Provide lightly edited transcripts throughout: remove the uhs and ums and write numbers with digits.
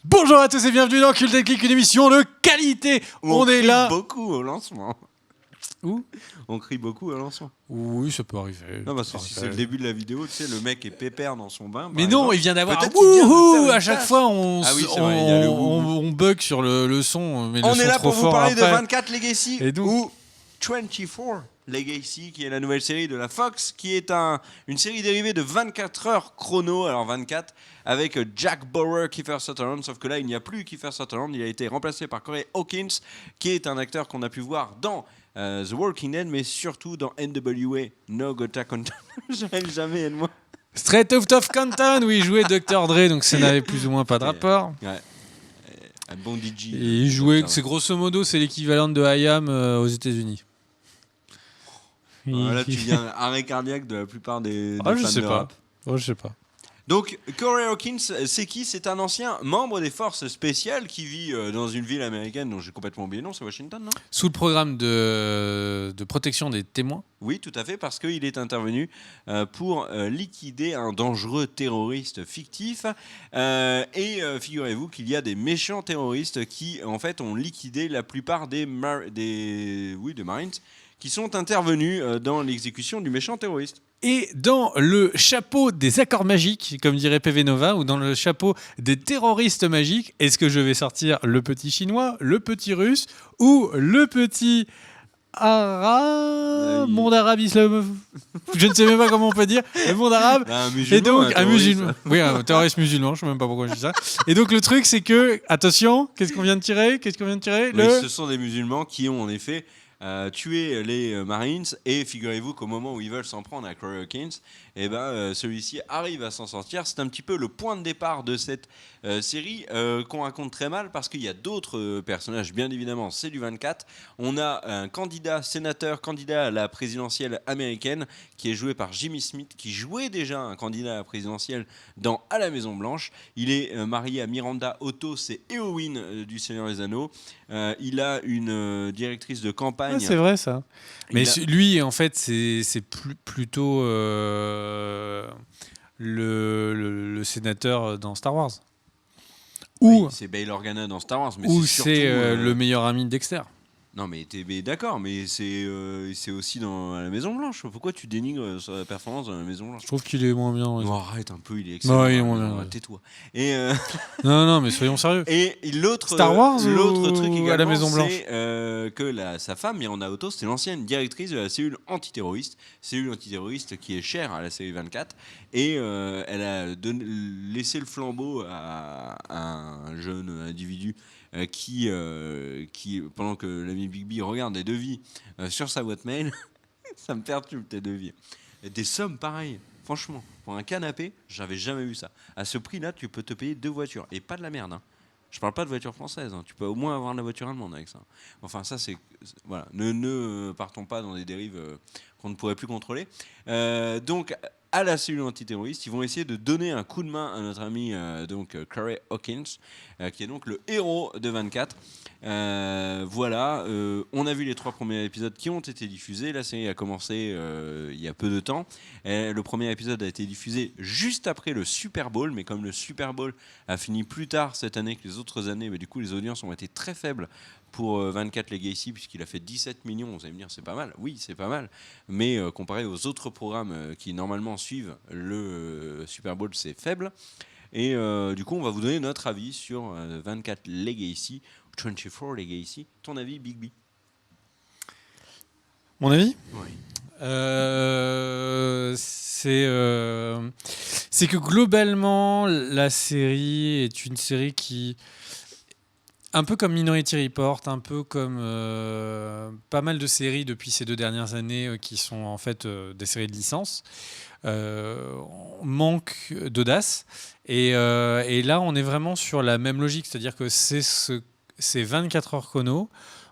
Bonjour à tous et bienvenue dans Cult & Click, une émission de qualité. On est là. Beaucoup au lancement. Où On crie beaucoup au lancement. Oui, ça peut arriver. Non, parce que si c'est le début de la vidéo, tu sais, le mec est pépère dans son bain. Mais non, exemple. il vient d'avoir un Peut-être qu'il vient de wouhou. faire une À chaque tâche. fois, on, Ah oui, s- c'est vrai, il y a le wouhou. on bug sur le son. Mais le On son est là trop pour vous fort parler de après. 24 Legacy Et donc- ou 24 Legacy, qui est la nouvelle série de la Fox, qui est une série dérivée de 24 heures chrono, alors 24, avec Jack Bauer, Kiefer Sutherland, sauf que là, il n'y a plus Kiefer Sutherland, il a été remplacé par Corey Hawkins, qui est un acteur qu'on a pu voir dans The Walking Dead, mais surtout dans NWA, No Gota Content. J'arrive jamais, aide-moi. Straight Out of Compton, où il jouait Dr. Dre, donc ça n'avait plus ou moins pas de rapport. Ouais. Un bon DJ. Et il jouait, c'est grosso modo, c'est l'équivalent de IAM aux États-Unis. Là, tu viens arrêt cardiaque de la plupart des Ah, je fans sais de pas. rap. Oh, je sais pas. Donc, Corey Hawkins, c'est qui ? C'est un ancien membre des forces spéciales qui vit dans une ville américaine dont j'ai complètement oublié le nom, c'est Washington, non ? Sous le programme de protection des témoins. Oui, tout à fait, parce qu'il est intervenu pour liquider un dangereux terroriste fictif. Figurez-vous qu'il y a des méchants terroristes qui, en fait, ont liquidé la plupart des Marines qui sont intervenus dans l'exécution du méchant terroriste. Et dans le chapeau des accords magiques, comme dirait PV Nova, ou dans le chapeau des terroristes magiques, est-ce que je vais sortir le petit chinois, le petit russe ou le petit arabe, monde arabe islam, je ne sais même pas comment on peut dire, le monde arabe. Un musulman, Et donc un terroriste. musulman, oui, un terroriste musulman, je sais même pas pourquoi je dis ça. Et donc le truc c'est que, attention, qu'est-ce qu'on vient de tirer Oui, ce sont des musulmans qui ont en effet tué les Marines, et figurez-vous qu'au moment où ils veulent s'en prendre à Corey Hawkins, celui-ci arrive à s'en sortir. C'est un petit peu le point de départ de cette série qu'on raconte très mal, parce qu'il y a d'autres personnages, bien évidemment, c'est du 24. On a un sénateur candidat à la présidentielle américaine, qui est joué par Jimmy Smith, qui jouait déjà un candidat à la présidentielle dans À la Maison Blanche. Il est marié à Miranda Otto, c'est Éowyn du Seigneur des Anneaux. Il a une directrice de campagne. Ah, c'est vrai ça. Mais Il a- lui, en fait, c'est plutôt le sénateur dans Star Wars. Oui, c'est Bail Organa dans Star Wars, mais Ou c'est surtout, c'est le meilleur ami de Dexter. Non, mais d'accord, mais c'est aussi dans la Maison Blanche. Pourquoi tu dénigres sa performance dans la Maison Blanche ? Je trouve qu'il est moins bien. ouais. Oh, arrête un peu, il est excellent. Non, il est moins bien, ouais. Tais-toi. Et Non, mais soyons sérieux. Et l'autre Star Wars l'autre ou truc également, à la Maison Blanche c'est que sa femme, Miranda Otto, c'était l'ancienne directrice de la cellule antiterroriste qui est chère à la série 24, et elle a laissé le flambeau à un jeune individu qui, pendant que l'ami Bigby regarde des devis sur sa boîte mail, ça me perturbe tes devis. Et des sommes pareilles, franchement, pour un canapé, j'avais jamais vu ça. À ce prix-là, tu peux te payer 2 voitures, et pas de la merde, hein. Je parle pas de voiture française, hein. Tu peux au moins avoir de la voiture allemande avec ça. Enfin, ça, voilà. Ne partons pas dans des dérives qu'on ne pourrait plus contrôler. Donc, à la cellule antiterroriste, ils vont essayer de donner un coup de main à notre ami Corey Hawkins, qui est donc le héros de 24. Voilà, on a vu les 3 premiers épisodes qui ont été diffusés. La série a commencé il y a peu de temps. Le premier épisode a été diffusé juste après le Super Bowl, mais comme le Super Bowl a fini plus tard cette année que les autres années, du coup les audiences ont été très faibles pour 24 Legacy, puisqu'il a fait 17 millions. Vous allez me dire, c'est pas mal. Oui, c'est pas mal. Mais comparé aux autres programmes qui normalement suivent le Super Bowl, c'est faible. Et du coup, on va vous donner notre avis sur 24 Legacy, 24 Legacy. Ton avis, Big B ? Mon avis ? Oui. C'est que globalement, la série est une série qui, un peu comme Minority Report, un peu comme pas mal de séries depuis ces 2 dernières années qui sont en fait des séries de licence, manque d'audace. Et là, on est vraiment sur la même logique, c'est-à-dire que c'est 24 heures chrono.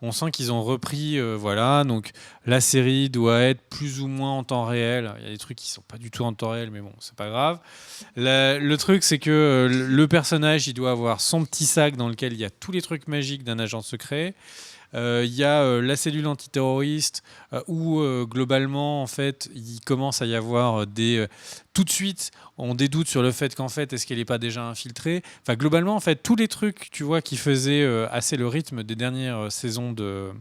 On sent qu'ils ont repris, voilà, donc la série doit être plus ou moins en temps réel. Il y a des trucs qui sont pas du tout en temps réel, mais bon, c'est pas grave. Le truc, c'est que le personnage, il doit avoir son petit sac dans lequel il y a tous les trucs magiques d'un agent secret. Il y a la cellule antiterroriste où globalement, en fait, il commence à y avoir tout de suite, on dédoute sur le fait qu'en fait, est-ce qu'elle n'est pas déjà infiltrée. Enfin, globalement, en fait, tous les trucs, tu vois, qui faisaient assez le rythme des dernières saisons de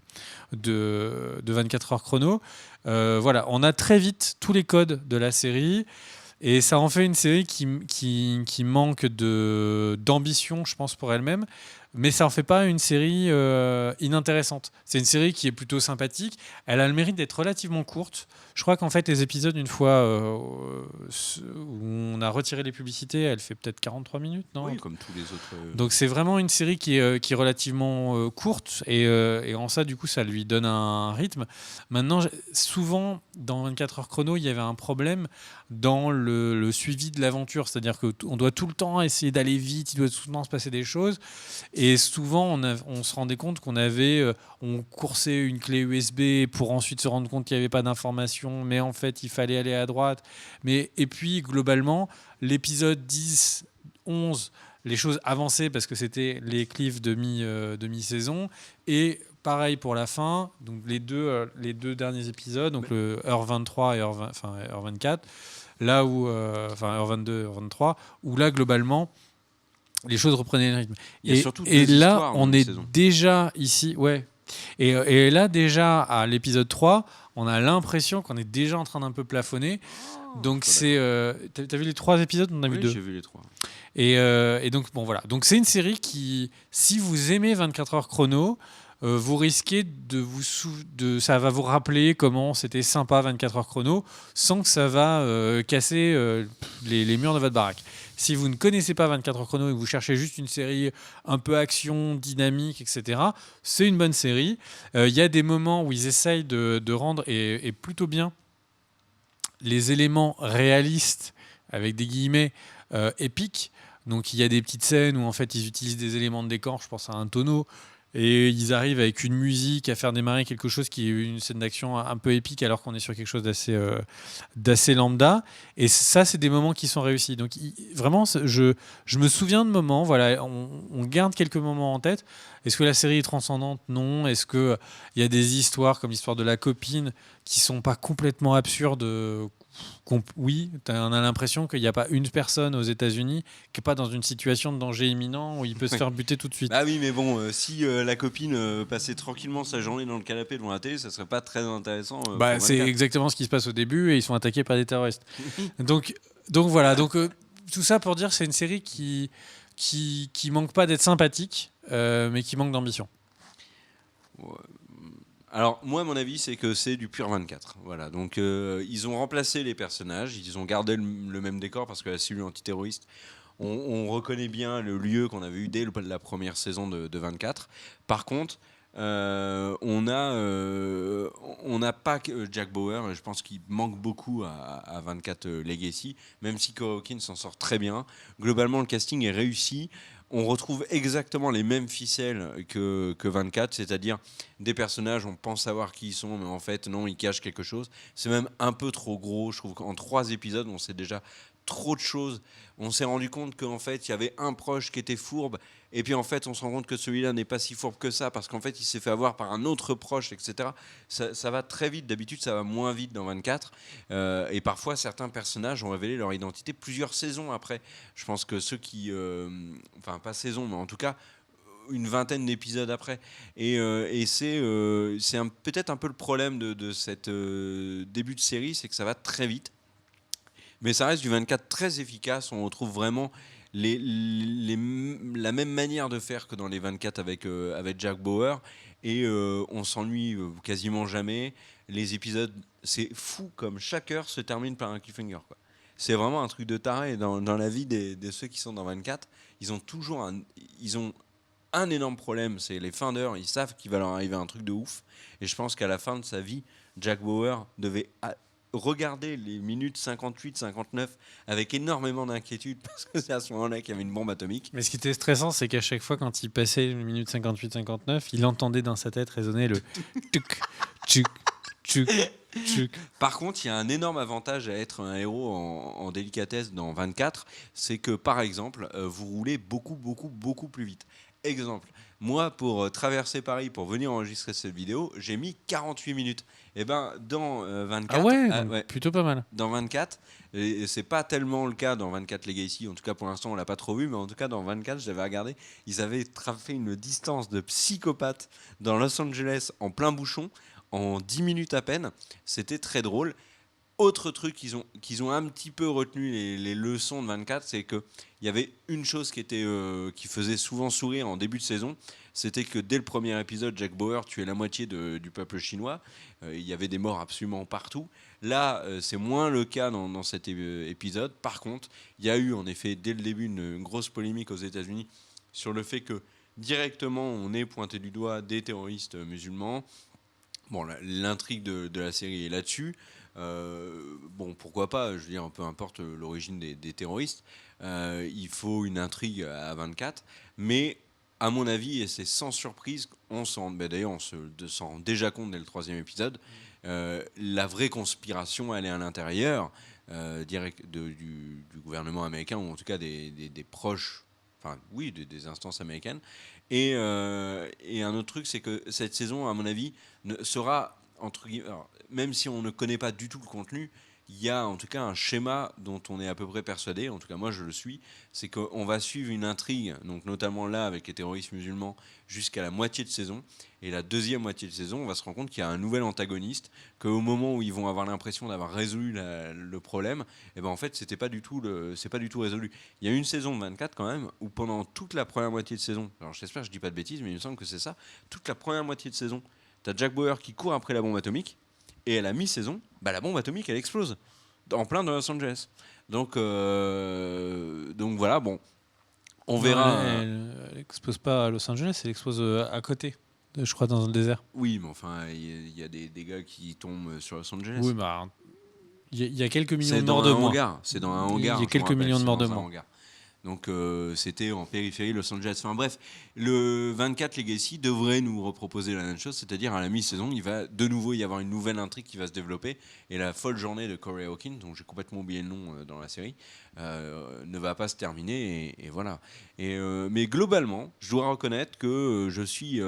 24 heures chrono. Voilà, on a très vite tous les codes de la série. Et ça en fait une série qui manque d'ambition, je pense, pour elle-même. Mais ça en fait pas une série inintéressante. C'est une série qui est plutôt sympathique. Elle a le mérite d'être relativement courte. Je crois qu'en fait, les épisodes, une fois où on a retiré les publicités, elle fait peut-être 43 minutes, non ? Oui, comme tous les autres. Donc c'est vraiment une série qui est relativement courte et en ça, du coup, ça lui donne un rythme. Maintenant, souvent, dans 24 heures chrono, il y avait un problème dans le suivi de l'aventure. C'est-à-dire qu'on doit tout le temps essayer d'aller vite, il doit tout le temps se passer des choses. Et souvent, on se rendait compte on coursait une clé USB pour ensuite se rendre compte qu'il n'y avait pas d'informations, mais en fait, il fallait aller à droite. Et puis, globalement, l'épisode 10, 11, les choses avançaient parce que c'était les cliffs de mi-saison. Et pareil pour la fin, donc les deux derniers épisodes, donc le heure 23 et heure 24, là où, heure 22, heure 23, où là, globalement, les choses reprenaient le rythme. Il y a surtout et deux là, histoires dans on une est saison. déjà ici, ouais. Et là, déjà, à l'épisode 3, on a l'impression qu'on est déjà en train d'un peu plafonner. Donc, t'as vu les 3 épisodes ? On a vu 2. Oui, j'ai vu les 3. Et donc, bon, voilà. Donc, c'est une série qui, si vous aimez 24 heures chrono, vous risquez ça va vous rappeler comment c'était sympa 24 heures chrono, sans que ça va casser les murs de votre baraque. Si vous ne connaissez pas 24 heures chrono et que vous cherchez juste une série un peu action, dynamique, etc., c'est une bonne série. Il y a des moments où ils essayent de rendre, et plutôt bien, les éléments réalistes, avec des guillemets, épiques. Donc il y a des petites scènes où en fait ils utilisent des éléments de décor, je pense à un tonneau, et ils arrivent avec une musique à faire démarrer quelque chose qui est une scène d'action un peu épique alors qu'on est sur quelque chose d'assez lambda. Et ça, c'est des moments qui sont réussis. Donc vraiment, je me souviens de moments, voilà, on garde quelques moments en tête. Est-ce que la série est transcendante ? Non. Est-ce qu'il y a des histoires comme l'histoire de la copine qui sont pas complètement absurdes ? Oui, on a l'impression qu'il n'y a pas une personne aux États-Unis qui n'est pas dans une situation de danger imminent où il peut se faire buter tout de suite. Bah oui, mais bon, si la copine passait tranquillement sa journée dans le canapé devant la télé, ça serait pas très intéressant. C'est exactement ce qui se passe au début et ils sont attaqués par des terroristes. donc voilà. Donc tout ça pour dire que c'est une série qui manque pas d'être sympathique, mais qui manque d'ambition. Ouais. Alors, moi, mon avis, c'est que c'est du pur 24. Voilà. Donc, ils ont remplacé les personnages, ils ont gardé le même décor parce que la cellule antiterroriste, on reconnaît bien le lieu qu'on avait eu dès la première saison de 24. Par contre, on n'a pas Jack Bauer. Je pense qu'il manque beaucoup à 24 Legacy, même si Corey Hawkins s'en sort très bien. Globalement, le casting est réussi. On retrouve exactement les mêmes ficelles que 24, c'est-à-dire des personnages, on pense savoir qui ils sont, mais en fait, non, ils cachent quelque chose. C'est même un peu trop gros. Je trouve qu'en 3 épisodes, on sait déjà trop de choses. On s'est rendu compte qu'en fait, il y avait un proche qui était fourbe, et puis en fait, on se rend compte que celui-là n'est pas si fourbe que ça, parce qu'en fait, il s'est fait avoir par un autre proche, etc. Ça va très vite. D'habitude, ça va moins vite dans 24. Et parfois, certains personnages ont révélé leur identité plusieurs saisons après. Je pense que ceux qui... enfin, pas saison, mais en tout cas, une vingtaine d'épisodes après. Et c'est peut-être un peu le problème de cette début de série, c'est que ça va très vite. Mais ça reste du 24 très efficace. On retrouve vraiment la même manière de faire que dans les 24 avec Jack Bauer. Et on s'ennuie quasiment jamais. Les épisodes, c'est fou comme chaque heure se termine par un cliffhanger, quoi. C'est vraiment un truc de taré dans la vie de ceux qui sont dans 24. Ils ont toujours un énorme problème, c'est les fins d'heure. Ils savent qu'il va leur arriver un truc de ouf. Et je pense qu'à la fin de sa vie, Jack Bauer devait regarder les minutes 58-59 avec énormément d'inquiétude parce que c'est à ce moment-là qu'il y avait une bombe atomique. Mais ce qui était stressant, c'est qu'à chaque fois, quand il passait les minutes 58-59, il entendait dans sa tête résonner le tuc, tuc, tuc, tuc. Par contre, il y a un énorme avantage à être un héros en délicatesse dans 24, c'est que par exemple, vous roulez beaucoup plus vite. Exemple, Moi, pour traverser Paris, pour venir enregistrer cette vidéo, j'ai mis 48 minutes. Et ben, dans Ah 24, ouais, donc ouais, plutôt pas mal. dans 24, et c'est pas tellement le cas dans 24 Legacy, en tout cas pour l'instant on l'a pas trop vu, mais en tout cas dans 24, j'avais regardé, ils avaient fait une distance de psychopathe dans Los Angeles en plein bouchon, en 10 minutes à peine. C'était très drôle. Autre truc qu'ils ont un petit peu retenu les leçons de 24, c'est qu'il y avait une chose qui faisait souvent sourire en début de saison, c'était que dès le premier épisode, Jack Bauer tuait la moitié du peuple chinois. Il y avait des morts absolument partout. Là, c'est moins le cas dans cet épisode. Par contre, il y a eu en effet dès le début une grosse polémique aux États-Unis sur le fait que directement on ait pointé du doigt des terroristes musulmans. Bon, l'intrigue de la série est là-dessus. Bon, pourquoi pas, je veux dire, peu importe l'origine des terroristes, il faut une intrigue à 24, mais à mon avis, et c'est sans surprise, d'ailleurs on s'en rend déjà compte dès le troisième épisode, la vraie conspiration, elle est à l'intérieur du gouvernement américain, ou en tout cas des proches, enfin oui, des instances américaines. Et un autre truc, c'est que cette saison, à mon avis, sera entre guillemets, alors, même si on ne connaît pas du tout le contenu, il y a en tout cas un schéma dont on est à peu près persuadé, en tout cas moi je le suis, c'est qu'on va suivre une intrigue, donc notamment là avec les terroristes musulmans, jusqu'à la moitié de saison. Et la deuxième moitié de saison, on va se rendre compte qu'il y a un nouvel antagoniste, qu'au moment où ils vont avoir l'impression d'avoir résolu le problème, et ben en fait c'est pas du tout résolu. Il y a une saison de 24 quand même, où pendant toute la première moitié de saison, alors j'espère que je dis pas de bêtises, mais il me semble que c'est ça, toute la première moitié de saison, t'as Jack Bauer qui court après la bombe atomique, et à la mi-saison, la bombe atomique elle explose en plein dans Los Angeles. Donc voilà, bon, on verra. Non, elle explose pas à Los Angeles, elle explose à côté, je crois, dans le désert. Oui, mais enfin, il y a des gars qui tombent sur Los Angeles. Oui, bah, il y a quelques millions C'est de dans morts un de moins. hangar. C'est dans un hangar. Il y a je me quelques rappelle, millions de c'est morts dans de un moins. hangar. Donc c'était en périphérie Los Angeles. Enfin bref, le 24 Legacy devrait nous reproposer la même chose, c'est-à-dire à la mi-saison, il va de nouveau y avoir une nouvelle intrigue qui va se développer et la folle journée de Corey Hawkins, dont j'ai complètement oublié le nom dans la série, ne va pas se terminer et voilà. Mais globalement, je dois reconnaître que je suis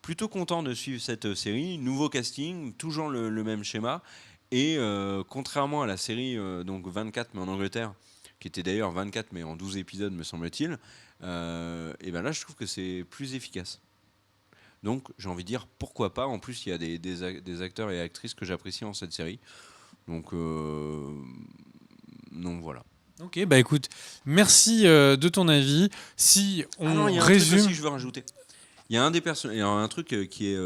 plutôt content de suivre cette série. Nouveau casting, toujours le même schéma et contrairement à la série donc 24 mais en Angleterre, qui était d'ailleurs 24 mais en 12 épisodes me semble-t-il, et ben là je trouve que c'est plus efficace. Donc j'ai envie de dire pourquoi pas, en plus il y a des acteurs et actrices que j'apprécie en cette série. Donc voilà. Ok, bah écoute, merci de ton avis. Si on non, il y a un résume... truc aussi que je veux rajouter. Il y a un truc qui est.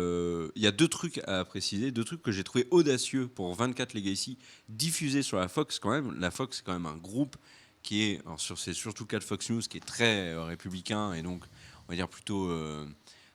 Il y a deux trucs à préciser, deux trucs que j'ai trouvé audacieux pour 24 Legacy, diffusés sur la Fox quand même. La Fox, c'est quand même un groupe qui est. C'est surtout le cas de Fox News, qui est très républicain et donc, on va dire, plutôt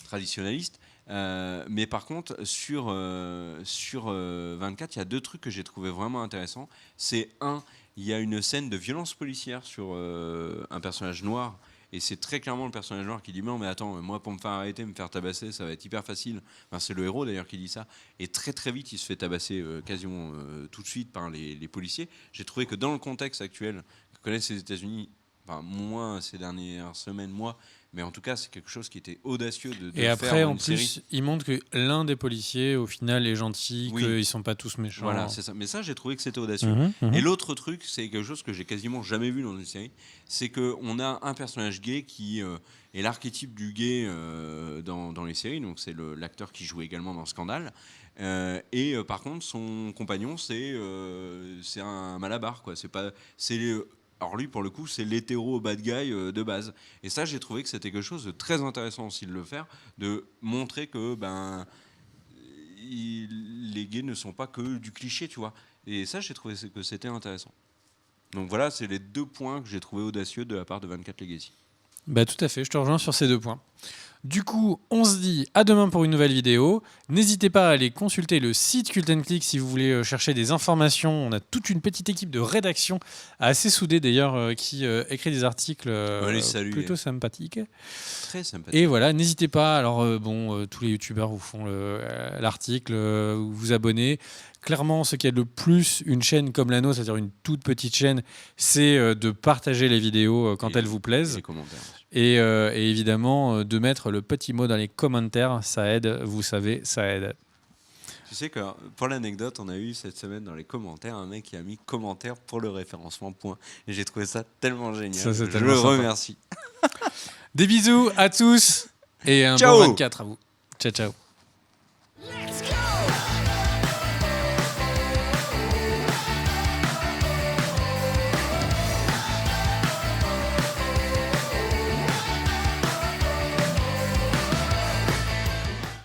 traditionnaliste. Mais par contre, sur 24, il y a deux trucs que j'ai trouvé vraiment intéressants. C'est un, il y a une scène de violence policière sur un personnage noir. Et c'est très clairement le personnage noir qui dit non mais attends, moi pour me faire arrêter, me faire tabasser, ça va être hyper facile. Enfin, c'est le héros d'ailleurs qui dit ça. Et très très vite il se fait tabasser quasiment tout de suite par les policiers. J'ai trouvé que dans le contexte actuel que connaissent les États-Unis, enfin moins ces dernières semaines, mois, mais en tout cas c'est quelque chose qui était audacieux de Et faire après, dans en une plus, série. il montre que l'un des policiers, au final, est gentil, Oui. qu'ils sont pas tous méchants. Voilà, c'est ça. Mais ça, j'ai trouvé que c'était audacieux. Et l'autre truc, c'est quelque chose que j'ai quasiment jamais vu dans une série, c'est qu'on a un personnage gay qui est l'archétype du gay dans les séries. Donc c'est l'acteur qui joue également dans Scandale. Par contre, son compagnon, c'est un malabar, quoi. Alors lui, pour le coup, c'est l'hétéro bad guy de base. Et ça, j'ai trouvé que c'était quelque chose de très intéressant aussi de le faire, de montrer que les gays ne sont pas que du cliché, tu vois. Et ça, j'ai trouvé que c'était intéressant. Donc voilà, c'est les deux points que j'ai trouvé audacieux de la part de 24 Legacy. Bah tout à fait, je te rejoins sur ces deux points. Du coup, on se dit à demain pour une nouvelle vidéo. N'hésitez pas à aller consulter le site Cult & Click si vous voulez chercher des informations. On a toute une petite équipe de rédaction assez soudée d'ailleurs qui écrit des articles plutôt sympathiques. Très sympathique. Et voilà, n'hésitez pas. Alors tous les youtubeurs vous font l'article, vous vous abonnez. Clairement, ce qui aide le plus une chaîne comme la nôtre, c'est-à-dire une toute petite chaîne, c'est de partager les vidéos quand elles vous plaisent. Et les commentaires aussi. Et évidemment, de mettre le petit mot dans les commentaires, ça aide, vous savez, ça aide. Tu sais que, pour l'anecdote, on a eu cette semaine dans les commentaires un mec qui a mis commentaire pour le référencement point. Et j'ai trouvé ça tellement génial. Ça, c'est Je tellement le sympa. remercie. Des bisous à tous et un Ciao. bon 24 à vous. Ciao, ciao.